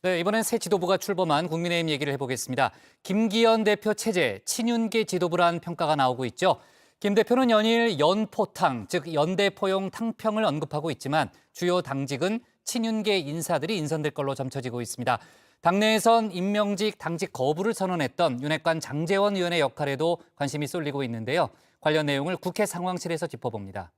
네, 이번엔 새 지도부가 출범한 국민의힘 얘기를 해보겠습니다. 김기현 대표 체제, 친윤계 지도부란 평가가 나오고 있죠. 김 대표는 연일 연포탕, 즉 연대포용 탕평을 언급하고 있지만 주요 당직은 친윤계 인사들이 인선될 걸로 점쳐지고 있습니다. 당내에선 임명직, 당직 거부를 선언했던 윤핵관 장제원 의원의 역할에도 관심이 쏠리고 있는데요. 관련 내용을 국회 상황실에서 짚어봅니다.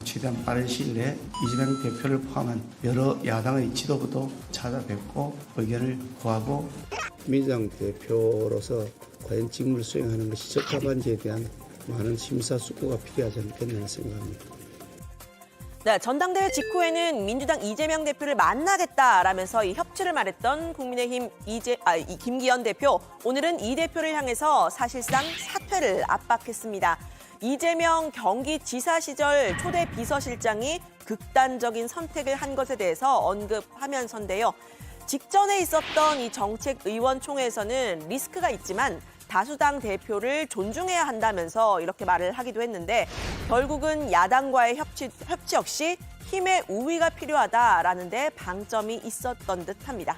최대한 빠른 시일 내에 이재명 대표를 포함한 여러 야당의 지도부도 찾아뵙고 의견을 구하고 민주당 대표로서 과연 직무를 수행하는 것이 적합한지에 대한 많은 심사숙고가 필요하지 않겠나 생각합니다. 네, 전당대회 직후에는 민주당 이재명 대표를 만나겠다라면서 이 협치를 말했던 국민의힘 김기현 대표. 오늘은 이 대표를 향해서 사실상 사퇴를 압박했습니다. 이재명 경기지사 시절 초대 비서실장이 극단적인 선택을 한 것에 대해서 언급하면서인데요. 직전에 있었던 이 정책의원총회에서는 리스크가 있지만 다수당 대표를 존중해야 한다면서 이렇게 말을 하기도 했는데 결국은 야당과의 협치 역시 힘의 우위가 필요하다라는 데 방점이 있었던 듯합니다.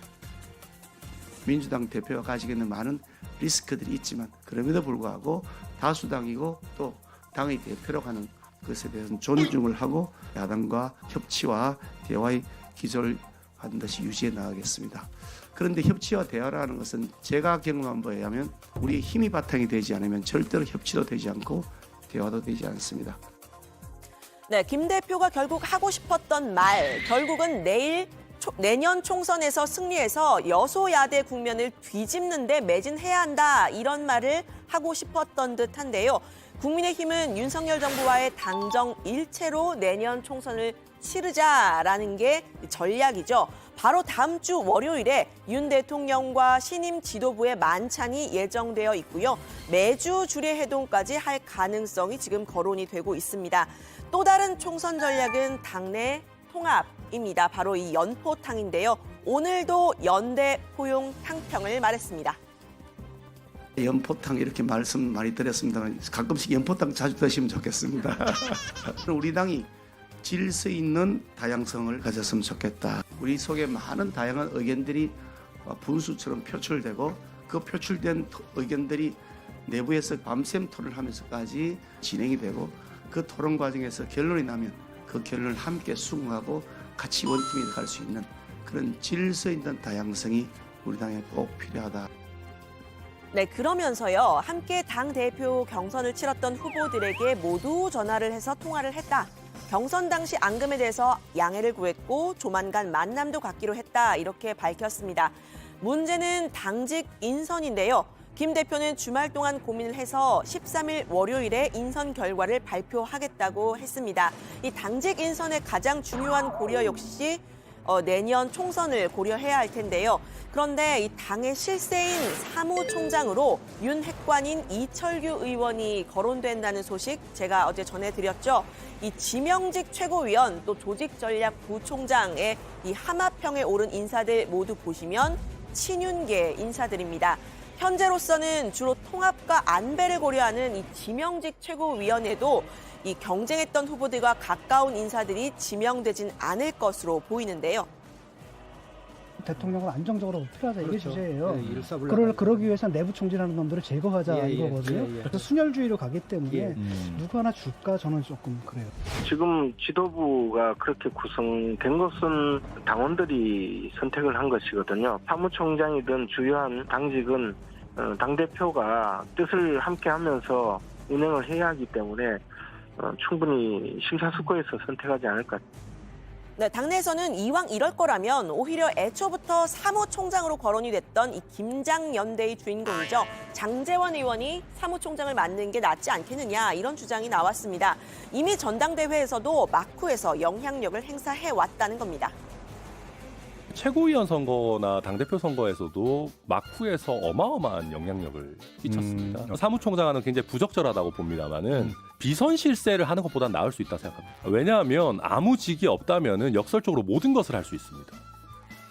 민주당 대표가 가지고 있는 많은 리스크들이 있지만 그럼에도 불구하고 다수당이고 또 당의 대표로 가는 것에 대해서는 존중을 하고 야당과 협치와 대화의 기조를 반드시 유지해 나가겠습니다. 그런데 협치와 대화라는 것은 제가 경험한 바에 의하면 우리의 힘이 바탕이 되지 않으면 절대로 협치도 되지 않고 대화도 되지 않습니다. 네, 김 대표가 결국 하고 싶었던 말, 결국은 내년 총선에서 승리해서 여소야대 국면을 뒤집는 데 매진해야 한다, 이런 말을 하고 싶었던 듯한데요. 국민의힘은 윤석열 정부와의 당정 일체로 내년 총선을 치르자라는 게 전략이죠. 바로 다음 주 월요일에 윤 대통령과 신임 지도부의 만찬이 예정되어 있고요. 매주 주례회동까지 할 가능성이 지금 거론이 되고 있습니다. 또 다른 총선 전략은 당내 통합입니다. 바로 이 연포탕인데요. 오늘도 연대 포용 탕평을 말했습니다. 연포탕 이렇게 말씀 많이 드렸습니다만 가끔씩 연포탕 자주 드시면 좋겠습니다. 우리 당이 질서 있는 다양성을 가졌으면 좋겠다. 우리 속에 많은 다양한 의견들이 분수처럼 표출되고 그 표출된 의견들이 내부에서 밤샘 토론을 하면서까지 진행이 되고 그 토론 과정에서 결론이 나면 그 결론을 함께 수긍하고 같이 원팀이 갈 수 있는 그런 질서 있는 다양성이 우리 당에 꼭 필요하다. 네, 그러면서요. 함께 당대표 경선을 치렀던 후보들에게 모두 전화를 해서 통화를 했다. 경선 당시 앙금에 대해서 양해를 구했고 조만간 만남도 갖기로 했다. 이렇게 밝혔습니다. 문제는 당직 인선인데요. 김 대표는 주말 동안 고민을 해서 13일 월요일에 인선 결과를 발표하겠다고 했습니다. 이 당직 인선의 가장 중요한 고려 역시 내년 총선을 고려해야 할 텐데요. 그런데 이 당의 실세인 사무총장으로 윤핵관인 이철규 의원이 거론된다는 소식 제가 어제 전해드렸죠. 이 지명직 최고위원 또 조직전략부총장의 이 하마평에 오른 인사들 모두 보시면 친윤계 인사들입니다. 현재로서는 주로 통합과 안배를 고려하는 이 지명직 최고위원회도 이 경쟁했던 후보들과 가까운 인사들이 지명되진 않을 것으로 보이는데요. 대통령을 안정적으로 어떻게 하자, 이게 그렇죠. 주제예요. 네, 그러기 위해서 내부 총질하는 놈들을 제거하자, 이거거든요. 그래서 순혈주의로 가기 때문에 누구 하나 줄까 저는 조금 그래요. 지금 지도부가 그렇게 구성된 것은 당원들이 선택을 한 것이거든요. 사무총장이든 주요한 당직은 당대표가 뜻을 함께하면서 운행을 해야 하기 때문에 충분히 심사숙고해서 선택하지 않을까. 네, 당내에서는 이왕 이럴 거라면 오히려 애초부터 사무총장으로 거론이 됐던 이 김장연대의 주인공이죠. 장제원 의원이 사무총장을 맡는 게 낫지 않겠느냐, 이런 주장이 나왔습니다. 이미 전당대회에서도 막후에서 영향력을 행사해 왔다는 겁니다. 최고위원 선거나 당대표 선거에서도 막후에서 어마어마한 영향력을 끼쳤습니다. 사무총장은 굉장히 부적절하다고 봅니다만은 비선 실세를 하는 것보다 나을 수 있다고 생각합니다. 왜냐하면 아무 직이 없다면은 역설적으로 모든 것을 할 수 있습니다.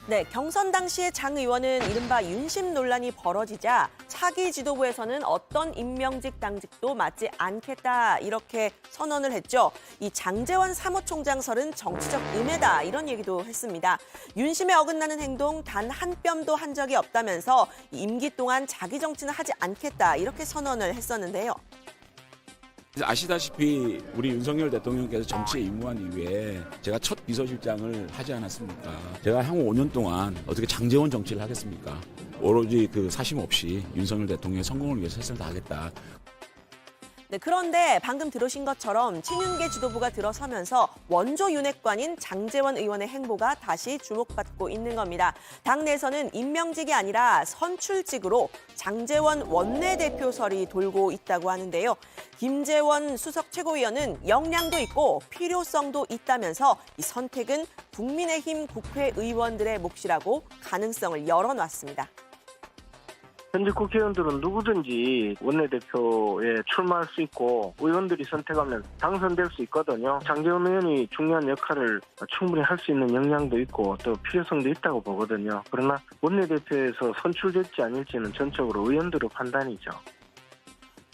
네, 경선 당시에 장 의원은 이른바 윤심 논란이 벌어지자 차기 지도부에서는 어떤 임명직 당직도 맡지 않겠다 이렇게 선언을 했죠. 이 장제원 사무총장설은 정치적 음해다 이런 얘기도 했습니다. 윤심에 어긋나는 행동 단 한 뼘도 한 적이 없다면서 임기 동안 자기 정치는 하지 않겠다 이렇게 선언을 했었는데요. 아시다시피 우리 윤석열 대통령께서 정치에 입문한 이후에 제가 첫 비서실장을 하지 않았습니까? 제가 향후 5년 동안 어떻게 장제원 정치를 하겠습니까? 오로지 그 사심 없이 윤석열 대통령의 성공을 위해 최선을 다하겠다. 네, 그런데 방금 들으신 것처럼 친윤계 지도부가 들어서면서 원조 윤핵관인 장제원 의원의 행보가 다시 주목받고 있는 겁니다. 당내에서는 임명직이 아니라 선출직으로 장제원 원내대표설이 돌고 있다고 하는데요. 김재원 수석 최고위원은 역량도 있고 필요성도 있다면서 이 선택은 국민의힘 국회의원들의 몫이라고 가능성을 열어놨습니다. 현직 국회의원들은 누구든지 원내대표에 출마할 수 있고 의원들이 선택하면 당선될 수 있거든요. 장제원 의원이 중요한 역할을 충분히 할 수 있는 역량도 있고 또 필요성도 있다고 보거든요. 그러나 원내대표에서 선출될지 아닐지는 전적으로 의원들의 판단이죠.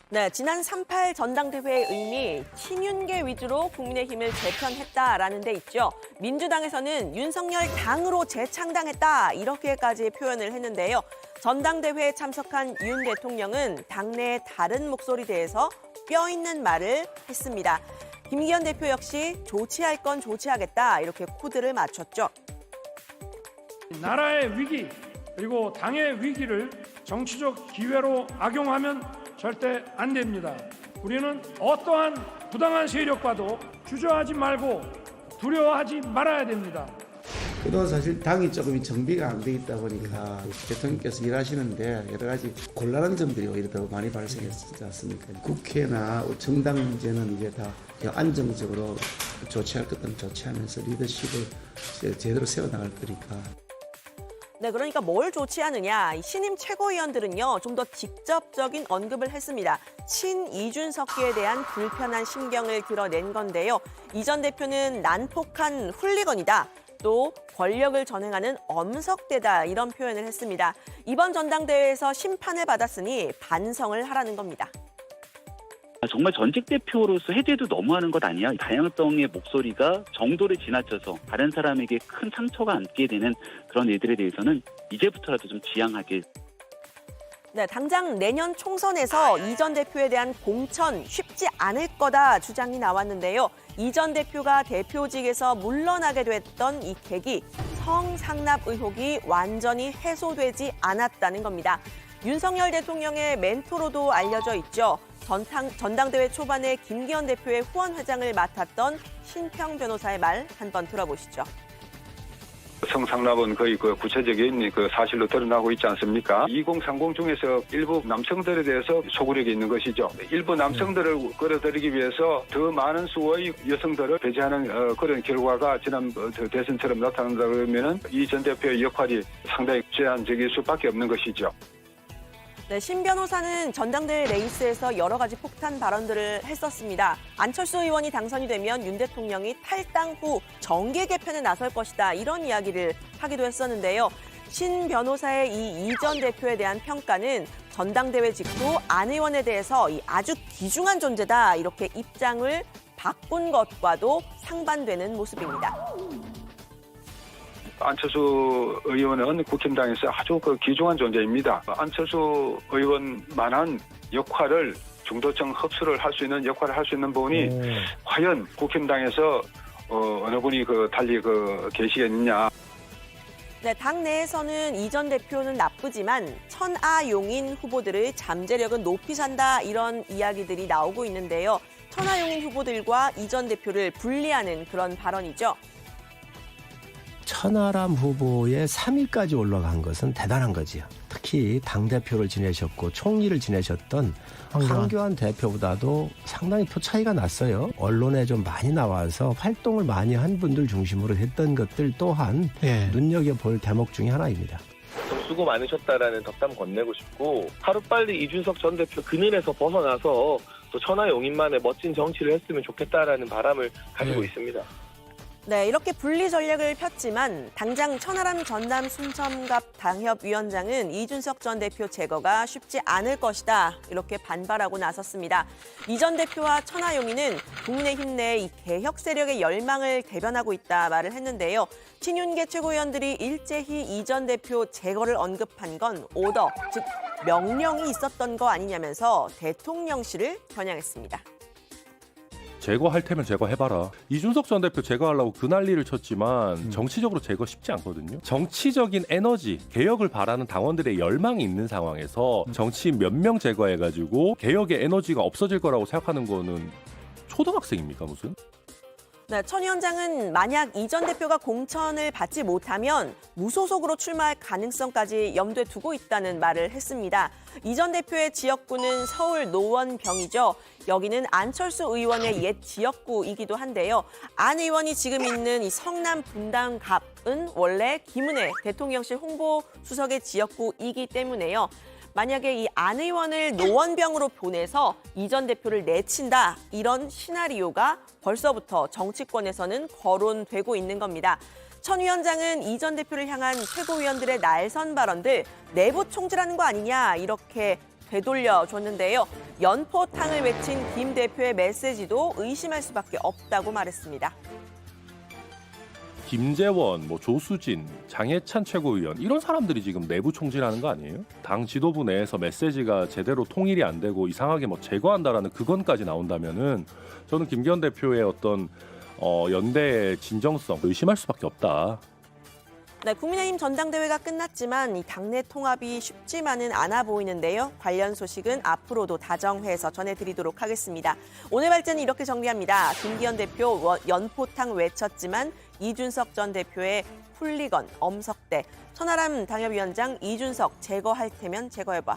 네, 지난 3.8 전당대회의 의미 친윤계 위주로 국민의힘을 재편했다라는 데 있죠. 민주당에서는 윤석열 당으로 재창당했다 이렇게까지 표현을 했는데요. 전당대회에 참석한 윤 대통령은 당내의 다른 목소리에 대해서 뼈 있는 말을 했습니다. 김기현 대표 역시 조치할 건 조치하겠다 이렇게 코드를 맞췄죠. 나라의 위기 그리고 당의 위기를 정치적 기회로 악용하면 절대 안 됩니다. 우리는 어떠한 부당한 세력과도 주저하지 말고 두려워하지 말아야 됩니다. 그동안 사실 당이 조금 정비가 안 돼 있다 보니까 대통령께서 일하시는데 여러 가지 곤란한 점들이 오히려 더 많이 발생했지 않습니까? 국회나 정당 문제는 이제 다 안정적으로 조치할 것들은 조치하면서 리더십을 제대로 세워나갈 거니까. 네, 그러니까 뭘 조치하느냐. 신임 최고위원들은요, 좀 더 직접적인 언급을 했습니다. 친이준석계에 대한 불편한 심경을 드러낸 건데요. 이 전 대표는 난폭한 훌리건이다. 또 권력을 전행하는 엄석대다 이런 표현을 했습니다. 이번 전당대회에서 심판을 받았으니 반성을 하라는 겁니다. 정말 전직 대표로서 해제도 너무하는 것 아니야? 다양성의 목소리가 정도를 지나쳐서 다른 사람에게 큰 상처가 안게 되는 그런 일들에 대해서는 이제부터라도 좀 지양하게. 네, 당장 내년 총선에서 이 전 대표에 대한 공천 쉽지 않을 거다 주장이 나왔는데요. 이 전 대표가 대표직에서 물러나게 됐던 이 계기, 성상납 의혹이 완전히 해소되지 않았다는 겁니다. 윤석열 대통령의 멘토로도 알려져 있죠. 전당대회 초반에 김기현 대표의 후원회장을 맡았던 신평 변호사의 말 한번 들어보시죠. 성상납은 거의 그 구체적인 그 사실로 드러나고 있지 않습니까? 2030 중에서 일부 남성들에 대해서 소구력이 있는 것이죠. 일부 남성들을 끌어들이기 위해서 더 많은 수의 여성들을 배제하는 그런 결과가 지난 대선처럼 나타난다 그러면은 이 전 대표의 역할이 상당히 제한적일 수밖에 없는 것이죠. 네, 신 변호사는 전당대회 레이스에서 여러 가지 폭탄 발언들을 했었습니다. 안철수 의원이 당선이 되면 윤 대통령이 탈당 후 정계 개편에 나설 것이다 이런 이야기를 하기도 했었는데요. 신 변호사의 이 전 대표에 대한 평가는 전당대회 직후 안 의원에 대해서 아주 귀중한 존재다 이렇게 입장을 바꾼 것과도 상반되는 모습입니다. 안철수 의원은 국힘당에서 아주 그 귀중한 존재입니다. 안철수 의원만한 역할을 중도층 흡수를 할 수 있는 역할을 할 수 있는 분이 과연 국힘당에서 어느 분이 달리 계시겠느냐. 네, 당내에서는 이 전 대표는 나쁘지만 천하용인 후보들의 잠재력은 높이 산다 이런 이야기들이 나오고 있는데요. 천하용인 후보들과 이 전 대표를 분리하는 그런 발언이죠. 천하람 후보의 3위까지 올라간 것은 대단한 거지요. 특히 당대표를 지내셨고 총리를 지내셨던 황교안 대표보다도 상당히 표 차이가 났어요. 언론에 좀 많이 나와서 활동을 많이 한 분들 중심으로 했던 것들 또한 눈여겨볼 대목 중에 하나입니다. 좀 수고 많으셨다라는 덕담 건네고 싶고 하루빨리 이준석 전 대표 그늘에서 벗어나서 또 천하용인만의 멋진 정치를 했으면 좋겠다라는 바람을 가지고 있습니다. 네, 이렇게 분리 전략을 폈지만 당장 천하람 전남 순천갑 당협위원장은 이준석 전 대표 제거가 쉽지 않을 것이다. 이렇게 반발하고 나섰습니다. 이 전 대표와 천하용인은 국민의힘 내 이 개혁 세력의 열망을 대변하고 있다 말을 했는데요. 친윤계 최고위원들이 일제히 이 전 대표 제거를 언급한 건 오더, 즉 명령이 있었던 거 아니냐면서 대통령실을 겨냥했습니다. 제거할 테면 제거해봐라. 이준석 전 대표 제거하려고 그 난리를 쳤지만 정치적으로 제거 쉽지 않거든요. 정치적인 에너지, 개혁을 바라는 당원들의 열망이 있는 상황에서 정치인 몇 명 제거해가지고 개혁의 에너지가 없어질 거라고 생각하는 거는 초등학생입니까 무슨? 네, 천 위원장은 만약 이 전 대표가 공천을 받지 못하면 무소속으로 출마할 가능성까지 염두에 두고 있다는 말을 했습니다. 이 전 대표의 지역구는 서울 노원병이죠. 여기는 안철수 의원의 옛 지역구이기도 한데요. 안 의원이 지금 있는 이 성남 분당갑은 원래 김은혜 대통령실 홍보수석의 지역구이기 때문에요. 만약에 이 안 의원을 노원병으로 보내서 이 전 대표를 내친다, 이런 시나리오가 벌써부터 정치권에서는 거론되고 있는 겁니다. 천 위원장은 이 전 대표를 향한 최고위원들의 날선 발언들 내부 총질하는 거 아니냐 이렇게 되돌려줬는데요. 연포탕을 외친 김 대표의 메시지도 의심할 수밖에 없다고 말했습니다. 김재원, 조수진, 장해찬 최고위원 이런 사람들이 지금 내부 총질하는 거 아니에요? 당 지도부 내에서 메시지가 제대로 통일이 안 되고 이상하게 제거한다라는 그건까지 나온다면은 저는 김기현 대표의 어떤 연대의 진정성 의심할 수밖에 없다. 네, 국민의힘 전당대회가 끝났지만 이 당내 통합이 쉽지만은 않아 보이는데요. 관련 소식은 앞으로도 다정회에서 전해드리도록 하겠습니다. 오늘 발제는 이렇게 정리합니다. 김기현 대표 연포탕 외쳤지만 이준석 전 대표의 훌리건, 엄석대, 천하람 당협위원장 이준석 제거할 테면 제거해봐.